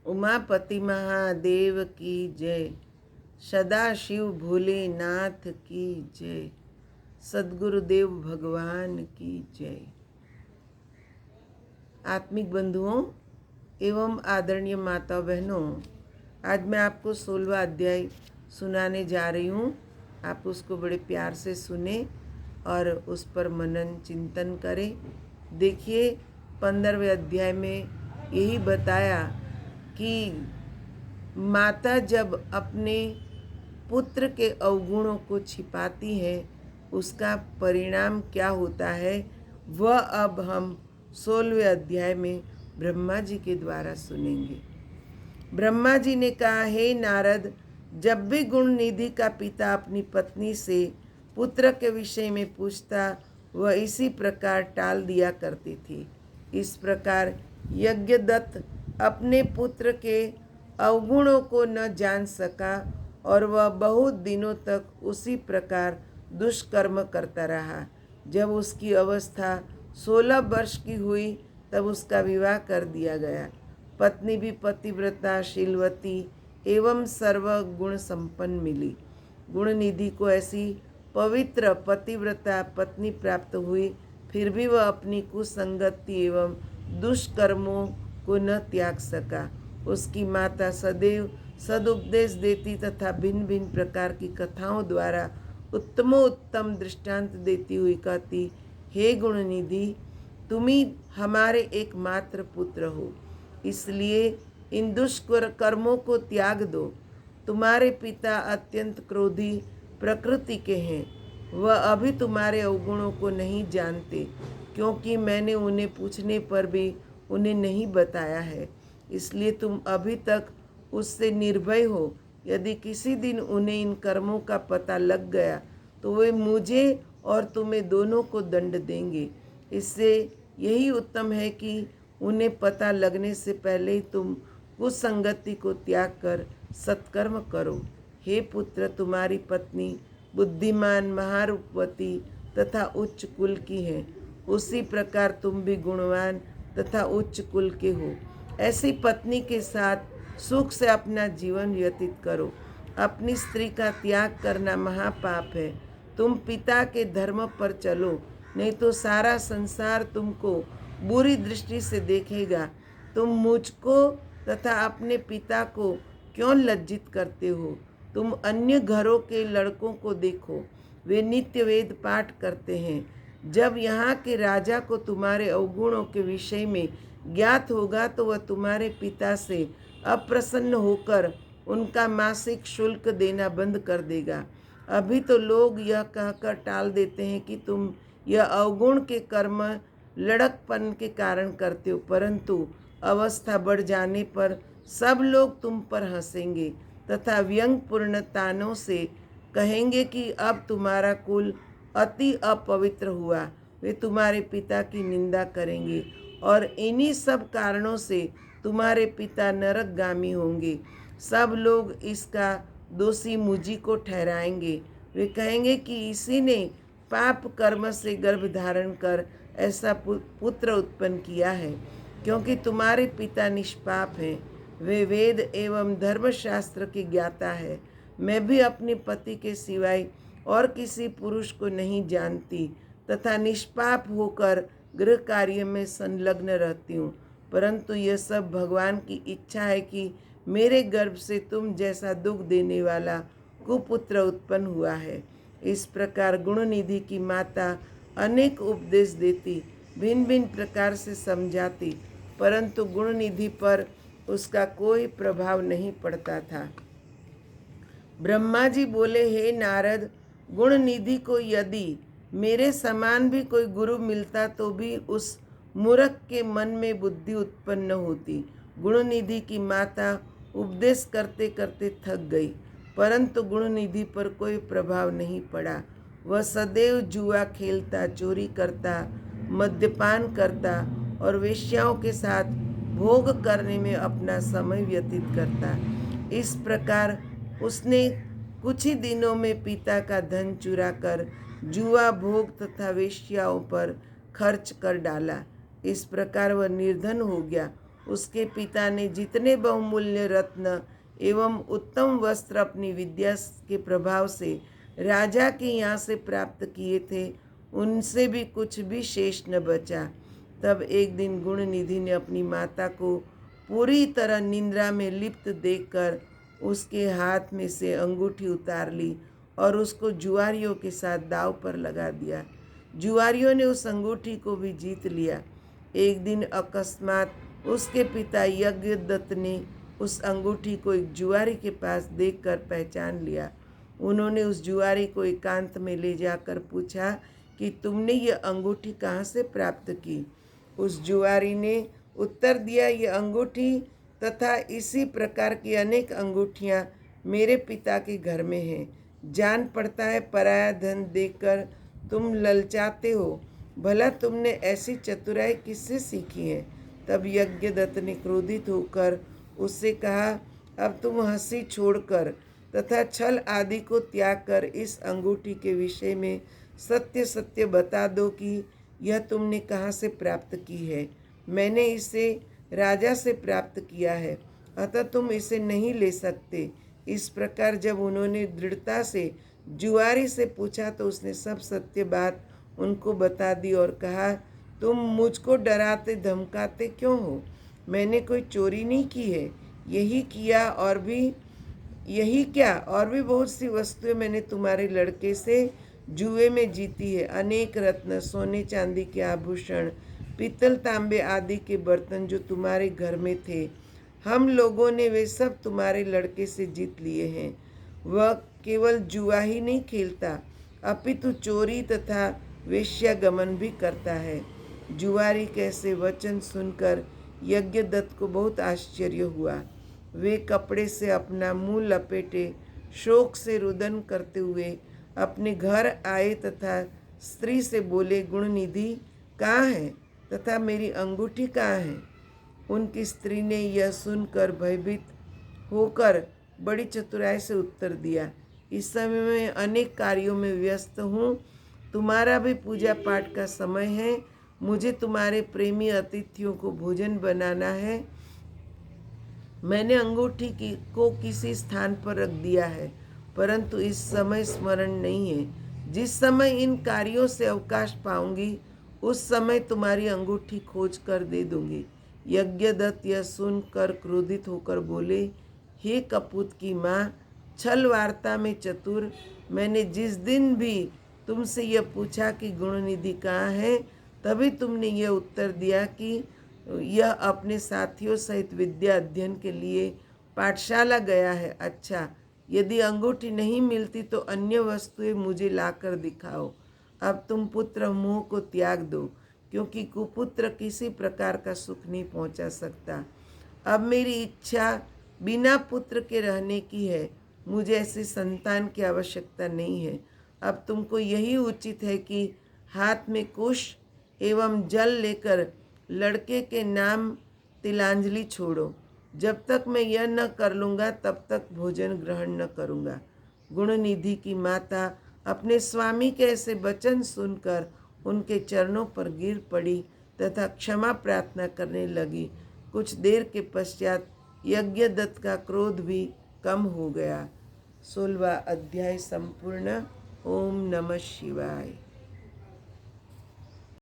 उमापति महादेव की जय। सदाशिव भोलेनाथ की जय। सद्गुरुदेव भगवान की जय। आत्मिक बंधुओं एवं आदरणीय माता बहनों, आज मैं आपको 16वां अध्याय सुनाने जा रही हूँ। आप उसको बड़े प्यार से सुने और उस पर मनन चिंतन करें। देखिए, 15वें अध्याय में यही बताया कि माता जब अपने पुत्र के अवगुणों को छिपाती है, उसका परिणाम क्या होता है, वह अब हम 16वें अध्याय में ब्रह्मा जी के द्वारा सुनेंगे। ब्रह्मा जी ने कहा, हे नारद, जब भी गुण निधि का पिता अपनी पत्नी से पुत्र के विषय में पूछता, वह इसी प्रकार टाल दिया करती थी। इस प्रकार यज्ञदत्त अपने पुत्र के अवगुणों को न जान सका और वह बहुत दिनों तक उसी प्रकार दुष्कर्म करता रहा। जब उसकी अवस्था 16 वर्ष की हुई तब उसका विवाह कर दिया गया। पत्नी भी पतिव्रता, शीलवती एवं सर्वगुण संपन्न मिली। गुणनिधि को ऐसी पवित्र पतिव्रता पत्नी प्राप्त हुई, फिर भी वह अपनी कुसंगति एवं दुष्कर्मों को न त्याग सका। उसकी माता सदैव सदुपदेश देती तथा भिन्न भिन्न प्रकार की कथाओं द्वारा उत्तमोत्तम दृष्टांत देती हुई कहती, हे गुणनिधि, तुम ही हमारे एकमात्र पुत्र हो, इसलिए इन दुष्कर्मों को त्याग दो। तुम्हारे पिता अत्यंत क्रोधी प्रकृति के हैं। वह अभी तुम्हारे अवगुणों को नहीं जानते, क्योंकि मैंने उन्हें पूछने पर भी उन्हें नहीं बताया है। इसलिए तुम अभी तक उससे निर्भय हो। यदि किसी दिन उन्हें इन कर्मों का पता लग गया तो वे मुझे और तुम्हें दोनों को दंड देंगे। इससे यही उत्तम है कि उन्हें पता लगने से पहले ही तुम कुसंगति को त्याग कर सत्कर्म करो। हे पुत्र, तुम्हारी पत्नी बुद्धिमान, महारूपवती तथा उच्च कुल की है। उसी प्रकार तुम भी गुणवान तथा उच्च कुल के हो। ऐसी पत्नी के साथ सुख से अपना जीवन व्यतीत करो। अपनी स्त्री का त्याग करना महापाप है। तुम पिता के धर्म पर चलो, नहीं तो सारा संसार तुमको बुरी दृष्टि से देखेगा। तुम मुझको तथा अपने पिता को क्यों लज्जित करते हो? तुम अन्य घरों के लड़कों को देखो, वे नित्य वेद पाठ करते हैं। जब यहाँ के राजा को तुम्हारे अवगुणों के विषय में ज्ञात होगा तो वह तुम्हारे पिता से अप्रसन्न होकर उनका मासिक शुल्क देना बंद कर देगा। अभी तो लोग यह कहकर टाल देते हैं कि तुम यह अवगुण के कर्म लड़कपन के कारण करते हो, परंतु अवस्था बढ़ जाने पर सब लोग तुम पर हंसेंगे तथा व्यंग्यपूर्ण तानों से कहेंगे कि अब तुम्हारा कुल अति अपवित्र हुआ। वे तुम्हारे पिता की निंदा करेंगे और इन्हीं सब कारणों से तुम्हारे पिता नरकगामी होंगे। सब लोग इसका दोषी मुझी को ठहराएंगे। वे कहेंगे कि इसी ने पाप कर्म से गर्भ धारण कर ऐसा पुत्र उत्पन्न किया है, क्योंकि तुम्हारे पिता निष्पाप हैं। वे वेद एवं धर्मशास्त्र के ज्ञाता है। मैं भी अपने पति के सिवाय और किसी पुरुष को नहीं जानती तथा निष्पाप होकर गृह कार्य में संलग्न रहती हूँ, परंतु यह सब भगवान की इच्छा है कि मेरे गर्भ से तुम जैसा दुख देने वाला कुपुत्र उत्पन्न हुआ है। इस प्रकार गुणनिधि की माता अनेक उपदेश देती, भिन्न भिन्न प्रकार से समझाती, परंतु गुणनिधि पर उसका कोई प्रभाव नहीं पड़ता था। ब्रह्मा जी बोले, हे नारद, गुणनिधि को यदि मेरे समान भी कोई गुरु मिलता तो भी उस मूर्ख के मन में बुद्धि उत्पन्न होती। गुणनिधि की माता उपदेश करते करते थक गई, परंतु गुणनिधि पर कोई प्रभाव नहीं पड़ा। वह सदैव जुआ खेलता, चोरी करता, मद्यपान करता और वेश्याओं के साथ भोग करने में अपना समय व्यतीत करता। इस प्रकार उसने कुछ ही दिनों में पिता का धन चुराकर जुआ, भोग तथा वेश्याओं पर खर्च कर डाला। इस प्रकार वह निर्धन हो गया उसके पिता ने जितने बहुमूल्य रत्न एवं उत्तम वस्त्र अपनी विद्या के प्रभाव से राजा के यहाँ से प्राप्त किए थे, उनसे भी कुछ भी शेष न बचा। तब एक दिन गुणनिधि ने अपनी माता को पूरी तरह निंद्रा में लिप्त देखकर उसके हाथ में से अंगूठी उतार ली और उसको जुआरियों के साथ दांव पर लगा दिया। जुआरियों ने उस अंगूठी को भी जीत लिया। एक दिन अकस्मात उसके पिता यज्ञदत्त ने उस अंगूठी को एक जुआरी के पास देखकर पहचान लिया। उन्होंने उस जुआरी को एकांत में ले जाकर पूछा कि तुमने ये अंगूठी कहाँ से प्राप्त की। उस जुआरी ने उत्तर दिया, ये अंगूठी तथा इसी प्रकार की अनेक अंगूठियाँ मेरे पिता के घर में हैं। जान पड़ता है पराया धन देकर तुम ललचाते हो। भला तुमने ऐसी चतुराई किससे सीखी है। तब यज्ञदत्त ने क्रोधित होकर उससे कहा, अब तुम हंसी छोड़कर तथा छल आदि को त्याग कर इस अंगूठी के विषय में सत्य सत्य बता दो कि यह तुमने कहाँ से प्राप्त की है। मैंने इसे राजा से प्राप्त किया है, अतः तुम इसे नहीं ले सकते। इस प्रकार जब उन्होंने दृढ़ता से जुआरी से पूछा तो उसने सब सत्य बात उनको बता दी और कहा, तुम मुझको डराते धमकाते क्यों हो। मैंने कोई चोरी नहीं की है। यही क्या और भी बहुत सी वस्तुएं मैंने तुम्हारे लड़के से जुए में जीती है। अनेक रत्न, सोने चांदी के आभूषण, पीतल तांबे आदि के बर्तन जो तुम्हारे घर में थे, हम लोगों ने वे सब तुम्हारे लड़के से जीत लिए हैं। वह केवल जुआ ही नहीं खेलता, अपितु चोरी तथा वेश्यागमन भी करता है। जुआरी के ऐसे वचन सुनकर यज्ञदत्त को बहुत आश्चर्य हुआ। वे कपड़े से अपना मुंह लपेटे शोक से रुदन करते हुए अपने घर आए तथा स्त्री से बोले, गुणनिधि कहाँ है तथा मेरी अंगूठी कहाँ है। उनकी स्त्री ने यह सुनकर भयभीत होकर बड़ी चतुराई से उत्तर दिया, इस समय मैं अनेक कार्यों में व्यस्त हूँ। तुम्हारा भी पूजा पाठ का समय है। मुझे तुम्हारे प्रेमी अतिथियों को भोजन बनाना है। मैंने अंगूठी को किसी स्थान पर रख दिया है, परंतु इस समय स्मरण नहीं है। जिस समय इन कार्यों से अवकाश पाऊंगी उस समय तुम्हारी अंगूठी खोज कर दे दूंगी। यज्ञदत्त यह सुनकर क्रोधित होकर बोले, हे कपूत की माँ, छल वार्ता में चतुर, मैंने जिस दिन भी तुमसे यह पूछा कि गुणनिधि कहाँ है, तभी तुमने यह उत्तर दिया कि यह अपने साथियों सहित विद्या अध्ययन के लिए पाठशाला गया है। अच्छा, यदि अंगूठी नहीं मिलती तो अन्य वस्तुएं मुझे लाकर दिखाओ। अब तुम पुत्र मोह को त्याग दो, क्योंकि कुपुत्र किसी प्रकार का सुख नहीं पहुंचा सकता। अब मेरी इच्छा बिना पुत्र के रहने की है। मुझे ऐसी संतान की आवश्यकता नहीं है। अब तुमको यही उचित है कि हाथ में कुश एवं जल लेकर लड़के के नाम तिलांजलि छोड़ो। जब तक मैं यह न कर लूँगा तब तक भोजन ग्रहण न करूँगा। गुणनिधि की माता अपने स्वामी के ऐसे वचन सुनकर उनके चरणों पर गिर पड़ी तथा क्षमा प्रार्थना करने लगी। कुछ देर के पश्चात यज्ञदत्त का क्रोध भी कम हो गया। 16वां अध्याय संपूर्ण। ओम नमः शिवाय।